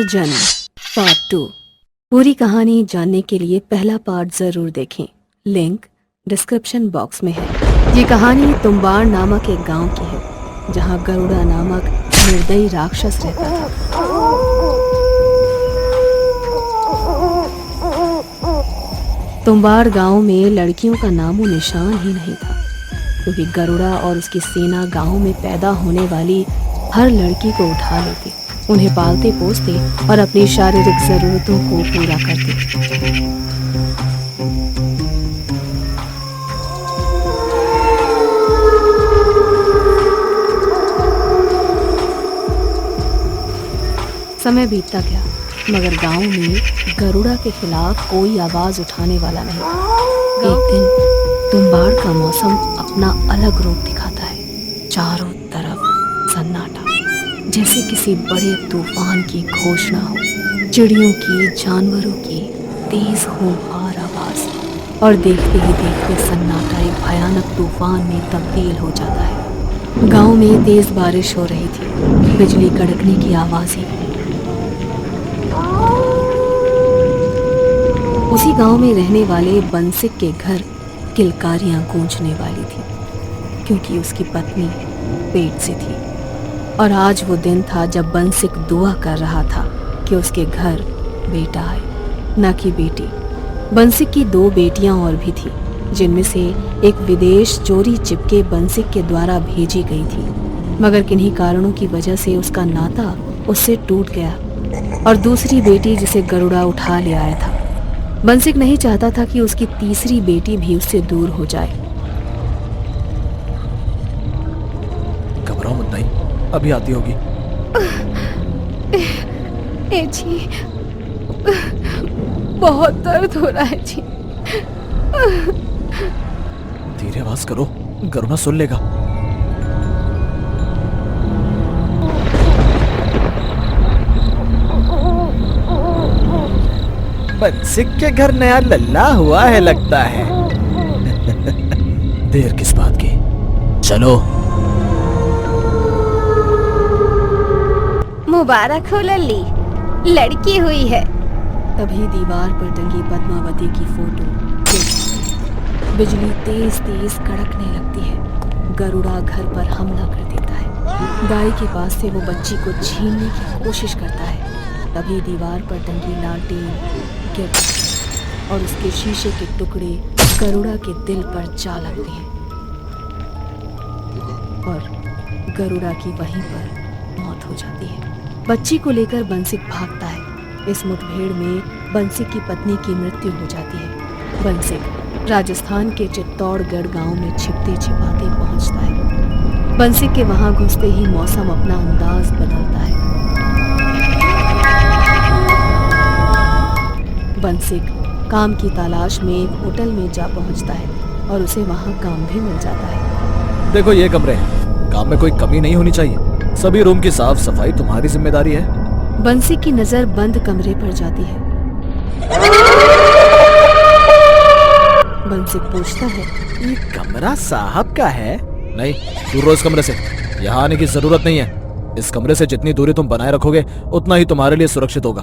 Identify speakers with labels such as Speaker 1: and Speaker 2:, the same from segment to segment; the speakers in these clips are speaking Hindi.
Speaker 1: पुनर्जन्म पार्ट 2। पूरी कहानी जानने के लिए पहला पार्ट जरूर देखें, लिंक डिस्क्रिप्शन बॉक्स में है। ये कहानी तुम्बाड़ नामक एक गांव की है जहां गरुड़ा नामक निर्दयी राक्षस रहता था। तुम्बाड़ गांव में लड़कियों का नामो निशान ही नहीं था, क्योंकि गरुड़ा और उसकी सेना गांव में पैदा होने वाली हर लड़की को उठा लेते, उन्हें पालते पोसते और अपनी शारीरिक जरूरतों को पूरा करते। समय बीतता गया, मगर गांव में गरुड़ा के खिलाफ कोई आवाज उठाने वाला नहीं। एक दिन तुम्बाड़ का मौसम अपना अलग रूप दिखाता है। चारों तरफ सन्नाटा, जैसे किसी बड़े तूफान की घोषणा हो। चिड़ियों की, जानवरों की तेज खूंखार आवाज, और देखते ही देखते सन्नाटा एक भयानक तूफान में तब्दील हो जाता है। गांव में तेज बारिश हो रही थी, बिजली कड़कने की आवाजें। उसी गांव में रहने वाले बंसिक के घर किलकारियां गूंजने वाली थी, क्योंकि उसकी पत्नी पेट से थी। और आज वो दिन था जब बंसिक दुआ कर रहा था कि उसके घर बेटा आए, न कि बेटी। बंसिक की 2 बेटियां और भी थी, जिनमें से एक विदेश चोरी चिपके बंसिक के द्वारा भेजी गई थी, मगर किन्हीं कारणों की वजह से उसका नाता उससे टूट गया। और दूसरी बेटी जिसे गरुड़ा उठा ले आया था। बंसिक नहीं चाहता था कि उसकी तीसरी बेटी भी उससे दूर हो जाए।
Speaker 2: घबराओ मत, नहीं अभी आती होगी।
Speaker 1: जी, बहुत दर्द हो रहा है जी।
Speaker 2: धीरे आवाज करो, गरुड़ा सुन लेगा। बंसिक के घर नया लल्ला हुआ है लगता है। देर किस बात की, चलो।
Speaker 3: मुबारक हो लल्ली, लड़की हुई है।
Speaker 1: तभी दीवार पर टंगी पद्मावती की फोटो बिजली तेज तेज कड़कने लगती है। गरुड़ा घर पर हमला कर देता है। गाय के पास से वो बच्ची को छीनने की कोशिश करता है। तभी दीवार पर टंगी लालटेन गिर और उसके शीशे के टुकड़े गरुड़ा के दिल पर जा लगते हैं, और गरुड़ा की वहीं पर मौत हो जाती है। बच्ची को लेकर बंसिक भागता है। इस मुठभेड़ में बंसिक की पत्नी की मृत्यु हो जाती है। बंसिक राजस्थान के चित्तौड़गढ़ गांव में छिपते छिपाते पहुंचता है। बंसिक के वहां घुसते ही मौसम अपना अंदाज बदलता है। बंसिक काम की तलाश में एक होटल में जा पहुंचता है और उसे वहां काम भी मिल जाता है।
Speaker 2: देखो ये कमरे हैं, काम में कोई कमी नहीं होनी चाहिए। सभी रूम की साफ सफाई तुम्हारी जिम्मेदारी है।
Speaker 1: बंसिक की नजर बंद कमरे पर जाती है। बंसिक पूछता है,
Speaker 2: ये कमरा साहब का है? नहीं, दूर रहो इस कमरे से, यहाँ आने की जरूरत नहीं है। इस कमरे से जितनी दूरी तुम बनाए रखोगे उतना ही तुम्हारे लिए सुरक्षित होगा।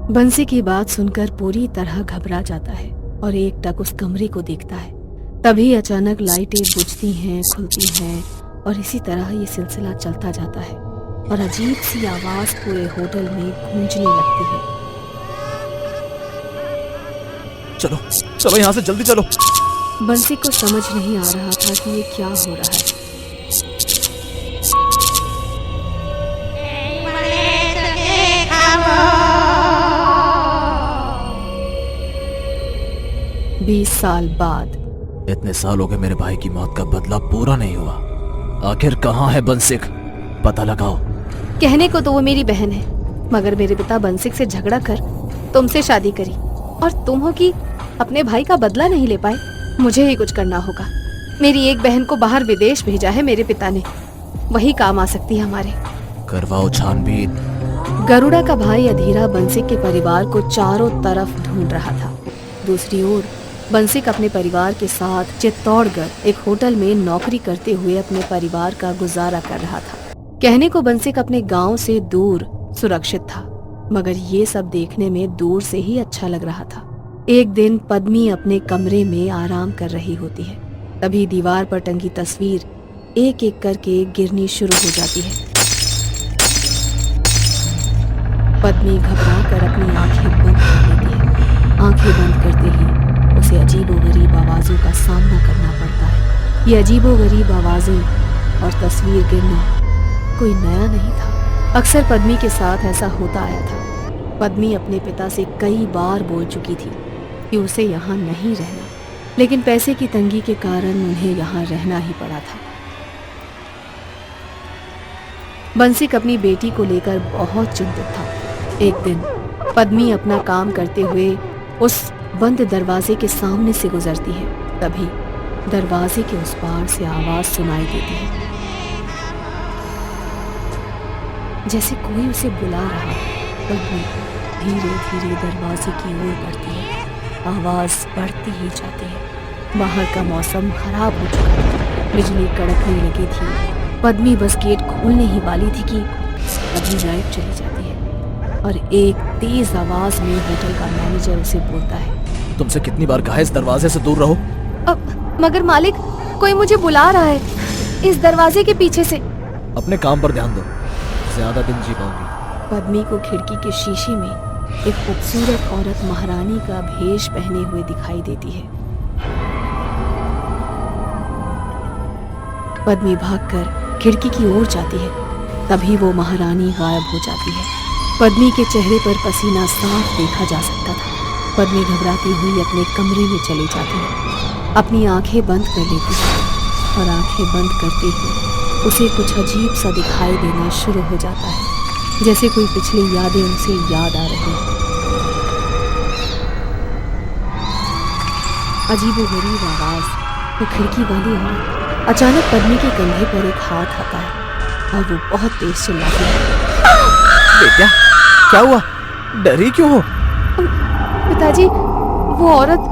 Speaker 1: बंसिक की बात सुनकर पूरी तरह घबरा जाता है और एकटक उस कमरे को देखता है। तभी अचानक लाइटें बुझती हैं, खुलती हैं, और इसी तरह ये सिलसिला चलता जाता है और अजीब सी आवाज पूरे होटल में गूंजने लगती है।
Speaker 2: चलो चलो यहाँ से जल्दी चलो।
Speaker 1: बंसिक को समझ नहीं आ रहा था कि ये क्या हो रहा है। बीस साल बाद।
Speaker 2: इतने साल हो गए मेरे भाई की मौत का बदला पूरा नहीं हुआ। आखिर कहाँ है बंसिक, पता लगाओ।
Speaker 3: कहने को तो वो मेरी बहन है, मगर मेरे पिता बंसिक से झगड़ा कर तुमसे शादी करी, और तुम हो कि अपने भाई का बदला नहीं ले पाए। मुझे ही कुछ करना होगा। मेरी एक बहन को बाहर विदेश भेजा है मेरे पिता ने, वही काम आ सकती है हमारे।
Speaker 2: करवाओ छानबीन।
Speaker 1: गरुड़ा का भाई अधीरा बंसिक के परिवार को चारों तरफ ढूंढ रहा था। दूसरी ओर बंसिक अपने परिवार के साथ चित्तौड़गढ़ एक होटल में नौकरी करते हुए अपने परिवार का गुजारा कर रहा था। कहने को बंसिक अपने गांव से दूर सुरक्षित था, मगर ये सब देखने में दूर से ही अच्छा लग रहा था। एक दिन पद्मी अपने कमरे में आराम कर रही होती है, तभी दीवार पर टंगी तस्वीर एक एक करके गिरनी शुरू हो जाती है। पद्मी घबराकर अपनी आंखें बंद कर लेती है। आंखें बंद करते ही उसे अजीबोगरीब आवाजों का सामना करना पड़ता है। ये अजीबोगरीब आवाजें और तस्वीर गिरना कोई नया नहीं था। अक्सर पद्मी के साथ ऐसा होता आया था। पद्मी अपने पिता से कई बार बोल चुकी थी कि उसे यहाँ नहीं रहना, लेकिन पैसे की तंगी के कारण उन्हें यहाँ रहना ही पड़ा था। बंसिक अपनी बेटी को लेकर बहुत चिंतित था। एक दिन पद्मी अपना काम करते हुए उस बंद दरवाजे के सामने से गुजरती है। तभी दरवाजे के उस पार से आवाज सुनाई देती है, जैसे कोई उसे बुला रहा है। पद्मी धीरे धीरे दरवाजे की ओर बढ़ती है। आवाज बढ़ती ही जाती है। बाहर का मौसम खराब हो चुका था, बिजली कड़कने लगी थी। पद्मी बस गेट खोलने ही वाली थी कि तभी लाइट चली जाती है और एक तेज आवाज में होटल का मैनेजर उसे बोलता है,
Speaker 2: तुमसे कितनी बार कहा है इस दरवाजे से दूर रहो।
Speaker 3: मगर मालिक, कोई मुझे बुला रहा है इस दरवाजे के पीछे से।
Speaker 2: अपने काम पर ध्यान दो, ज्यादा दिन जी पाओगी।
Speaker 1: पद्मी को खिड़की के शीशे में एक खूबसूरत औरत महारानी का भेष पहने हुए दिखाई देती है। पद्मी भागकर खिड़की की ओर जाती है, तभी वो महारानी गायब हो जाती है। पद्मी के चेहरे पर पसीना साफ देखा जा सकता था। पद्मी घबराती हुई अपने कमरे में चली जाती है, अपनी आंखें बंद कर लेती है और आंखें बंद करते ही उसे कुछ अजीब सा दिखाई देना शुरू हो जाता है, जैसे कोई पिछली यादें उसे याद आ रही हैं। अजीबोगरीब आवाज, वो खिड़की वाली औरत। अचानक पद्मी के कंधे पर एक हाथ आता है और वो बहुत तेज चिल्लाती है,
Speaker 2: बेटा क्या हुआ, डरी क्यों हो?
Speaker 3: पिताजी, वो औरत,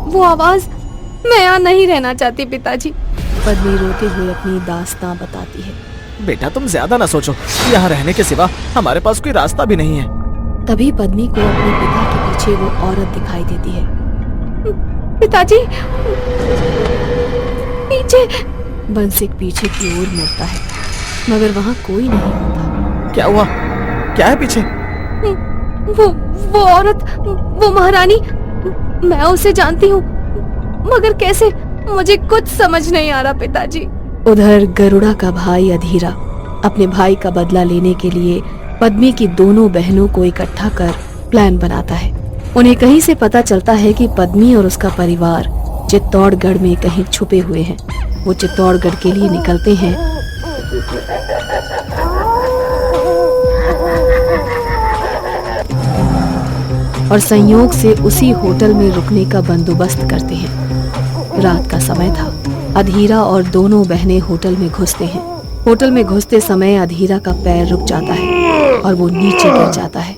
Speaker 3: वो आवाज, मैं यहाँ नहीं रहना चाहती पिताजी।
Speaker 1: पद्मी रोते हुए अपनी दास्तां बताती है।
Speaker 2: बेटा तुम ज्यादा ना सोचो, यहाँ रहने के सिवा हमारे पास कोई रास्ता भी नहीं है।
Speaker 1: तभी पद्मी को अपने पिता के पीछे वो औरत दिखाई देती है।
Speaker 3: पिताजी, पीछे।
Speaker 1: बंसिक पीछे की ओर मुड़ता है, मगर वहाँ कोई नहीं होता।
Speaker 2: क्या हुआ, क्या है पीछे?
Speaker 3: वो औरत, वो महारानी, मैं उसे जानती हूँ, मगर कैसे, मुझे कुछ समझ नहीं आ रहा पिताजी।
Speaker 1: उधर गरुड़ा का भाई अधीरा अपने भाई का बदला लेने के लिए पद्मी की दोनों बहनों को इकट्ठा कर प्लान बनाता है। उन्हें कहीं से पता चलता है कि पद्मी और उसका परिवार चित्तौड़गढ़ में कहीं छुपे हुए हैं। वो चित्तौड़गढ़ के लिए निकलते हैं और संयोग से उसी होटल में रुकने का बंदोबस्त करते हैं। रात का समय था। अधीरा और दोनों बहनें होटल में घुसते हैं। होटल में घुसते समय अधीरा का पैर रुक जाता है और वो नीचे गिर जाता है।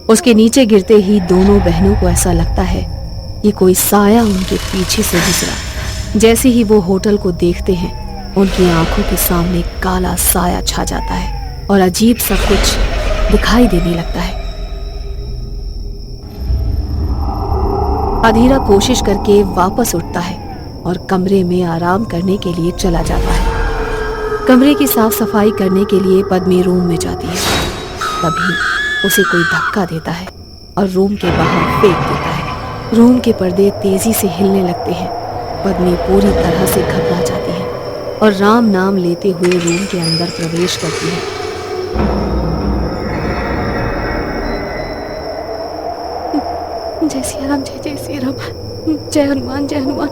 Speaker 1: उसके नीचे गिरते ही दोनों बहनों को ऐसा लगता है कि कोई साया उनके पीछे से गुजरा। जैसे ही वो होटल को देखते हैं, उनकी आंखों के सामने काला साया छा जाता है और अजीब सा कुछ दिखाई देने लगता है। अधीरा कोशिश करके वापस उठता है और कमरे में आराम करने के लिए चला जाता है। कमरे की साफ सफाई करने के लिए पद्मी रूम में जाती है। तभी उसे कोई धक्का देता है और रूम के बाहर फेंक देता है। रूम के पर्दे तेजी से हिलने लगते हैं। पद्मी पूरी तरह से घबरा जाती है और राम नाम लेते हुए रूम के अंदर प्रवेश करती है।
Speaker 3: जय सिया राम, जय सिया राम, जय हनुमान, जय हनुमान,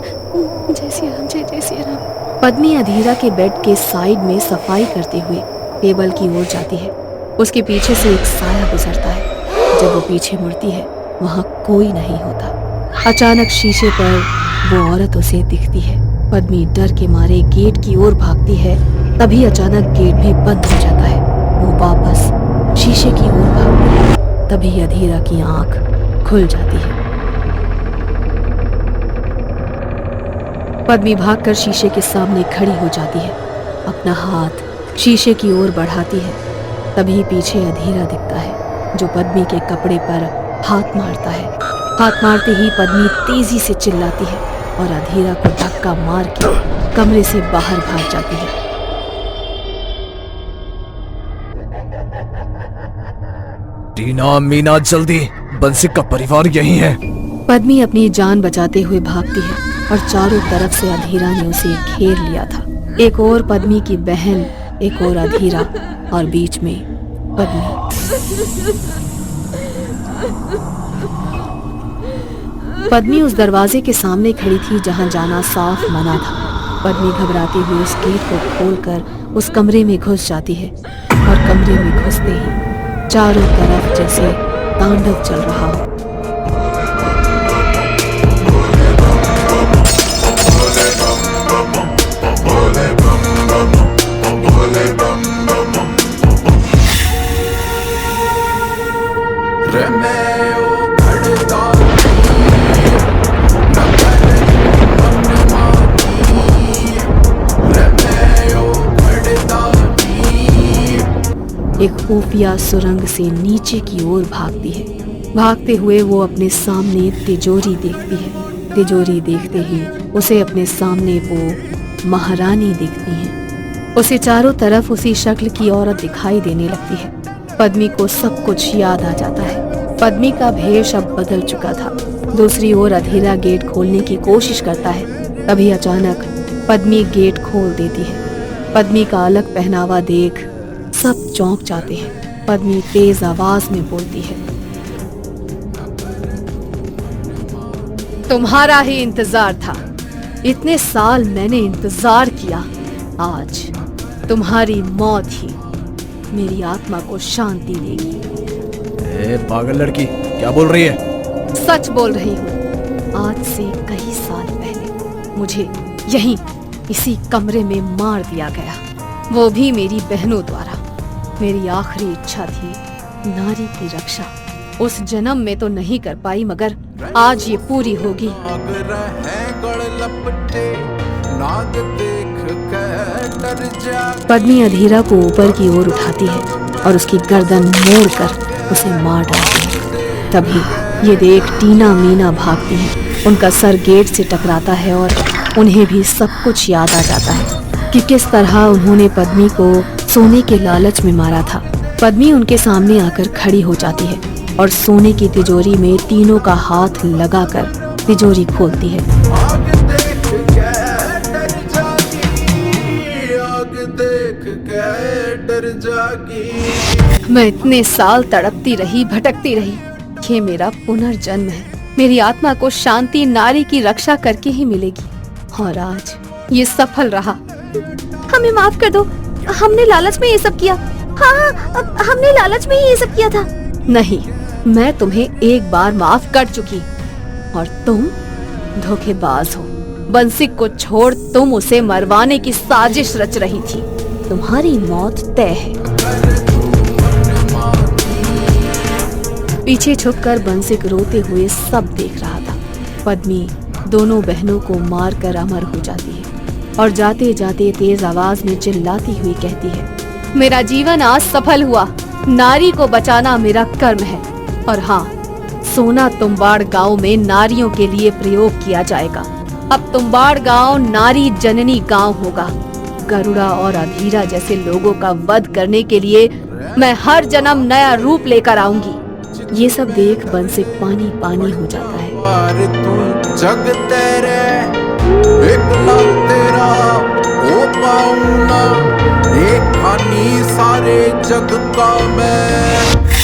Speaker 3: जय सिया राम, जय सिया राम।
Speaker 1: पद्मी अधीरा के बेड के साइड में सफाई करते हुए टेबल की ओर जाती है। उसके पीछे से एक साया गुजरता है। जब वो पीछे मुड़ती है, वहाँ कोई नहीं होता। अचानक शीशे पर वो औरत उसे दिखती है। पद्मी डर के मारे गेट की ओर भागती है। तभी अचानक गेट भी बंद हो जाता है। वो वापस शीशे की ओर भागती है। तभी अधीरा की आंख खुल जाती है। पद्मी भागकर शीशे के सामने खड़ी हो जाती है। अपना हाथ शीशे की ओर बढ़ाती है। तभी पीछे अधीरा दिखता है। जो पद्मी के कपड़े पर हाथ मारता है। हाथ मारते ही पद्मी तेजी से चिल्लाती है और अधीरा को धक्का मार के कमरे से बाहर भाग जाती है।
Speaker 2: टीना, मीना, जल्दी, बंसिक का परिवार यही है।
Speaker 1: पद्मी अपनी जान बचाते हुए भागती है और चारों तरफ से अधीरा ने उसे घेर लिया था। एक और पद्मी की बहन, एक और अधीरा और बीच में पद्मी। पद्मी उस दरवाजे के सामने खड़ी थी जहां जाना साफ मना था। पद्मी घबराती हुई उस गेट को खोलकर उस कमरे में घुस जाती है और कमरे में घुसते ही चारों तरफ जैसे तांडव चल रहा हो। एक खुफिया सुरंग से नीचे की ओर भागती है। भागते हुए वो अपने सामने तिजोरी देखती है। तिजोरी देखते ही उसे अपने सामने वो महारानी दिखती है। उसे चारों तरफ उसी शक्ल की औरत दिखाई देने लगती है। पद्मी को सब कुछ याद आ जाता है। पद्मी का भेष अब बदल चुका था। दूसरी ओर अधीरा गेट खोलने की कोशिश करता है। तभी अचानक पद्मी गेट खोल देती है। पद्मी का अलग पहनावा देख सब चौंक जाते हैं। पद्मी तेज आवाज में बोलती है, तुम्हारा ही इंतजार था। इतने साल मैंने इंतजार किया। आज तुम्हारी मौत ही मेरी आत्मा को शांति देगी।
Speaker 2: पागल लड़की, क्या बोल रही है?
Speaker 1: सच बोल रही हूँ। आज से कई साल पहले मुझे यहीं इसी कमरे में मार दिया गया, वो भी मेरी बहनों द्वारा। मेरी आखिरी इच्छा थी नारी की रक्षा। उस जन्म में तो नहीं कर पाई, मगर आज ये पूरी होगी। पद्मी अधीरा को ऊपर की ओर उठाती है और उसकी गर्दन मोड़कर उसे मार डालती है। तभी ये देख टीना, मीना भागती हैं। उनका सर गेट से टकराता है और उन्हें भी सब कुछ याद आ जाता है कि किस तरह उन्होंने पद्मी को सोने के लालच में मारा था। पद्मी उनके सामने आकर खड़ी हो जाती है और सोने की तिजोरी में तीनों का हाथ लगाकर तिजोरी खोलती है। मैं इतने साल तड़पती रही, भटकती रही। ये मेरा पुनर्जन्म है। मेरी आत्मा को शांति नारी की रक्षा करके ही मिलेगी और आज ये सफल रहा। हमें माफ कर दो, हमने लालच में ये सब किया। हाँ, हमने लालच में ही ये सब किया था। नहीं, मैं तुम्हें एक बार माफ कर चुकी और तुम धोखेबाज हो। बंसिक को छोड़ तुम उसे मरवाने की साजिश रच रही थी। तुम्हारी मौत तय है। पीछे छुपकर बंसिक रोते हुए सब देख रहा था। पद्मी दोनों बहनों को मारकर अमर हो जाती है और जाते जाते तेज आवाज में चिल्लाती हुई कहती है, मेरा जीवन आज सफल हुआ। नारी को बचाना मेरा कर्म है। और हाँ, सोना तुम्बाड़ गांव में नारियों के लिए प्रयोग किया जाएगा। अब तुम्बाड़ गांव नारी जननी गांव होगा। गरुड़ा और अधीरा जैसे लोगों का वध करने के लिए मैं हर जन्म नया रूप लेकर आऊंगी। ये सब देख बंसिक पानी पानी हो जाता है।
Speaker 4: जग तेरे तेरा हो पाऊं ना, एक खानी सारे जग का मैं।